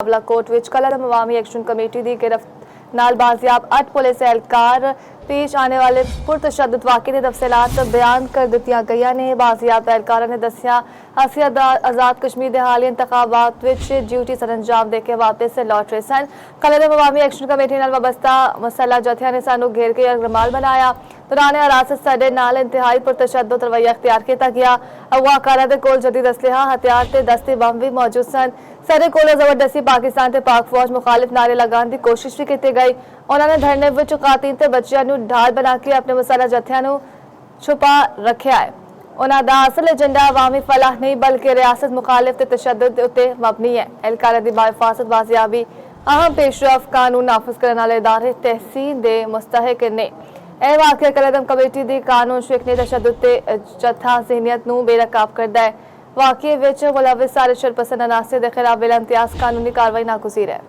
Coat विच कलरम अवामी action committee की गिरफ्त नाल बाजियाब 8 पुलिस एहलकार पेश आने वाले पुरतशद्दद वाक़े की तफसीलात बयान कर दित्तियां गईयां ने। बाजियाब एहलकारां ने दस्सिया असी आज़ाद कश्मीर के हालिया इंतखाबात विच ड्यूटी सर अंजाम देके वापस लौट रहे सन। कलरम अवामी एक्शन कमेटी नाल वाबस्ता मसला जथिया ने सानू घेर के रमाल बनाया। दौरान हिरासत साडे नाल इंतहाई पुरतशद्दद रवैया अख्तियार किया गया। अगवाकारा दे कोल जदीद असलहा हथियार ते दस्ती बम भी मौजूद सन। सारे कोलों जबरदस्ती पाकिस्तान ते पाक फौज मुखालिफ नारे लगाने की कोशिश भी की गई। उन्होंने धरने विच खातीन ते बच्चियां नूं ढाल बना के अपने मसाला जत्थियां नूं छुपा रखा है। उन्हों का असल एजेंडा अवामी फलाह नहीं बल्कि रियासत मुखालिफ ते तशद्दुद उत्ते मबनी है। एहलकारां दी बाहिफाजत बाजियाबी अहम पेशरफ कानून नाफिज करने वाले इदारे तहसीन दे मुस्तहक ने। यह वाक़या कलरम कमेटी की कानून शिकने तशद्दुद ते जत्था ज़हनीत नूं बेनकाब करता है। वाक़े विच मुलविस सारे शरपसंद अनासर के खिलाफ बिला इम्तियाज कानूनी कार्रवाई नागुज़ीर है।